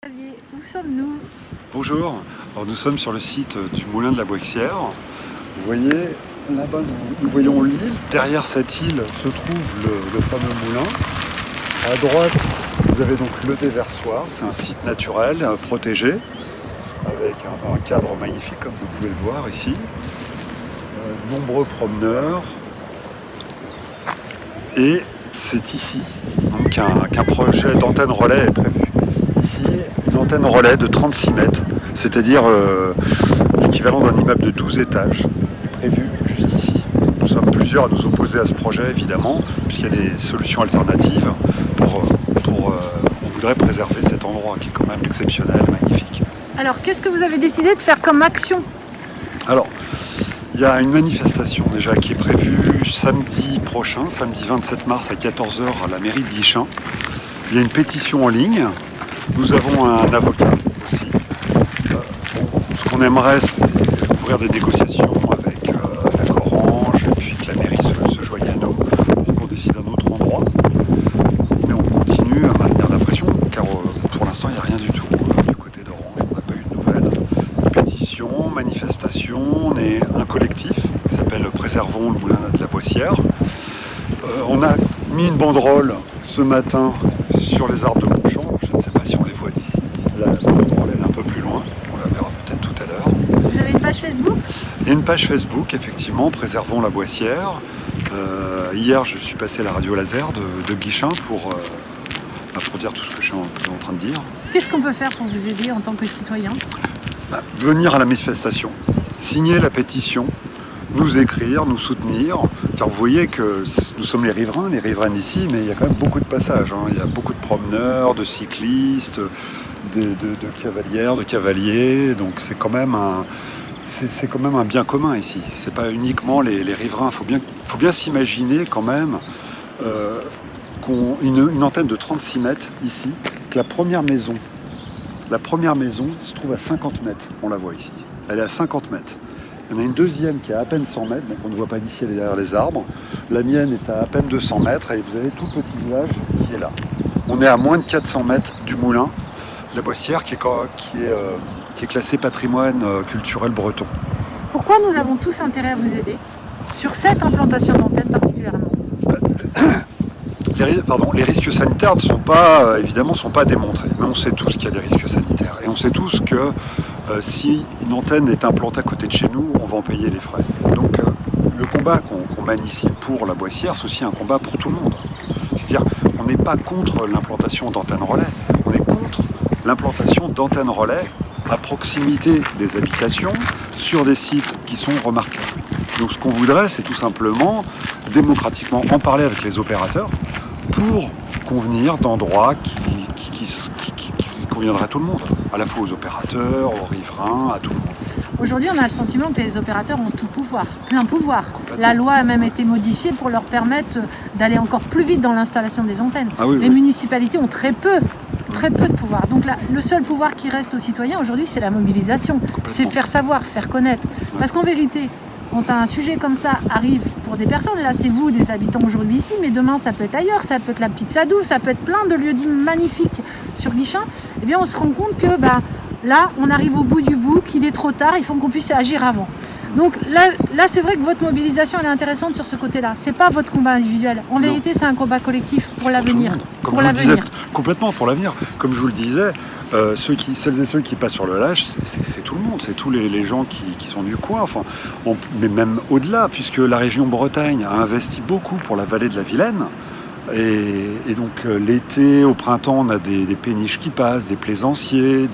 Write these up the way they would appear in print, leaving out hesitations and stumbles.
Xavier, où sommes-nous? Bonjour, alors nous sommes sur le site du moulin de la Boixière. Vous voyez, là-bas nous voyons l'île. Derrière cette île se trouve le fameux moulin. À droite, vous avez donc le déversoir. C'est un site naturel protégé avec un cadre magnifique comme vous pouvez le voir ici. Nombreux promeneurs. Et c'est ici donc, qu'un projet d'antenne relais est prévu. Ici, une antenne relais de 36 mètres, c'est-à-dire l'équivalent d'un immeuble de 12 étages, est prévu juste ici. Nous sommes plusieurs à nous opposer à ce projet, évidemment, puisqu'il y a des solutions alternatives on voudrait préserver cet endroit qui est quand même exceptionnel, magnifique. Alors, qu'est-ce que vous avez décidé de faire comme action? Alors, il y a une manifestation déjà qui est prévue samedi prochain, samedi 27 mars à 14h à la mairie de Guichen. Il y a une pétition en ligne. Nous avons un avocat aussi. Ce qu'on aimerait, c'est ouvrir des négociations avec Orange et puis que la mairie se joigne à nous pour qu'on décide un autre endroit. Mais on continue à maintenir la pression car pour l'instant, il n'y a rien du tout du côté d'Orange. On n'a pas eu de nouvelles. Pétition, manifestation, on est un collectif qui s'appelle Préservons le moulin de la Boixière. On a mis une banderole ce matin sur les arbres de Montchamp. Je ne sais pas si on les voit d'ici. La banderole est un peu plus loin. On la verra peut-être tout à l'heure. Vous avez une page Facebook? Il y a une page Facebook, effectivement, Préservons la Boixière. Hier, je suis passé à la radio laser de Guichen pour dire tout ce que je suis en train de dire. Qu'est-ce qu'on peut faire pour vous aider en tant que citoyen? Venir à la manifestation, signer la pétition, nous écrire, nous soutenir, car vous voyez que nous sommes les riveraines ici, mais il y a quand même beaucoup de passages. Il y a beaucoup de promeneurs, de cyclistes, de cavalières, de cavaliers, donc c'est quand même un bien commun ici. C'est pas uniquement les riverains. Faut bien s'imaginer quand même une antenne de 36 mètres ici, que la première maison se trouve à 50 mètres, on la voit ici. Elle est à 50 mètres. Il y en a une deuxième qui est à peine 100 mètres, donc on ne voit pas d'ici, elle est derrière les arbres. La mienne est à peine 200 mètres et vous avez tout le petit village qui est là. On est à moins de 400 mètres du moulin de la Boixière qui est classé patrimoine culturel breton. Pourquoi nous avons tous intérêt à vous aider sur cette implantation d'antenne particulièrement? Les risques sanitaires ne sont pas, évidemment, sont pas démontrés. Mais on sait tous qu'il y a des risques sanitaires. Et on sait tous que si une antenne est implantée à côté de chez nous, on va en payer les frais. Donc le combat qu'on mène ici pour la Boixière, c'est aussi un combat pour tout le monde. C'est-à-dire, on n'est pas contre l'implantation d'antennes relais. On est contre l'implantation d'antennes relais à proximité des habitations, sur des sites qui sont remarquables. Donc ce qu'on voudrait, c'est tout simplement démocratiquement en parler avec les opérateurs pour convenir d'endroits qui conviendraient à tout le monde, à la fois aux opérateurs, aux riverains, à tout le monde. Aujourd'hui, on a le sentiment que les opérateurs ont tout pouvoir, plein pouvoir. Complètement. La loi a même été modifiée pour leur permettre d'aller encore plus vite dans l'installation des antennes. Ah oui, les oui. municipalités ont très peu de pouvoir. Donc là, le seul pouvoir qui reste aux citoyens aujourd'hui, c'est la mobilisation. C'est faire savoir, faire connaître. Parce qu'en vérité, quand un sujet comme ça arrive pour des personnes, là c'est vous, des habitants aujourd'hui ici, mais demain ça peut être ailleurs, ça peut être la Petite Sadoue, ça peut être plein de lieux dits magnifiques sur Guichen, eh bien on se rend compte que là on arrive au bout du bout, qu'il est trop tard, il faut qu'on puisse agir avant. Donc là c'est vrai que votre mobilisation elle est intéressante sur ce côté-là. C'est pas votre combat individuel. En vérité, c'est un combat collectif pour l'avenir. Pour l'avenir. Complètement pour l'avenir. Comme je vous le disais, celles et ceux qui passent sur le Lâche, c'est tout le monde, c'est tous les gens qui sont du coin. Enfin, mais même au-delà, puisque la région Bretagne a investi beaucoup pour la vallée de la Vilaine. Et donc l'été, au printemps, on a des péniches qui passent, des plaisanciers,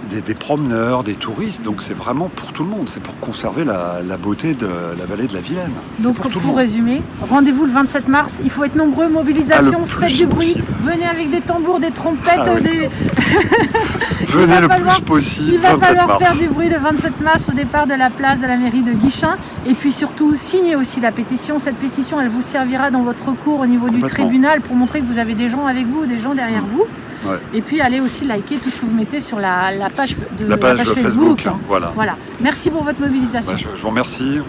des promeneurs, des touristes, donc c'est vraiment pour tout le monde, c'est pour conserver la beauté de la vallée de la Vilaine. Donc pour résumer, rendez-vous le 27 mars, il faut être nombreux, mobilisation, faites du bruit, venez avec des tambours, des trompettes, venez le plus possible. Il va falloir faire du bruit le 27 mars au départ de la place de la mairie de Guichen, et puis surtout signez aussi la pétition. Cette pétition, elle vous servira dans votre recours au niveau du tribunal pour montrer que vous avez des gens avec vous, des gens derrière vous. Ouais. Et puis allez aussi liker tout ce que vous mettez sur la page Facebook. Facebook. Voilà. Merci pour votre mobilisation. Je vous remercie.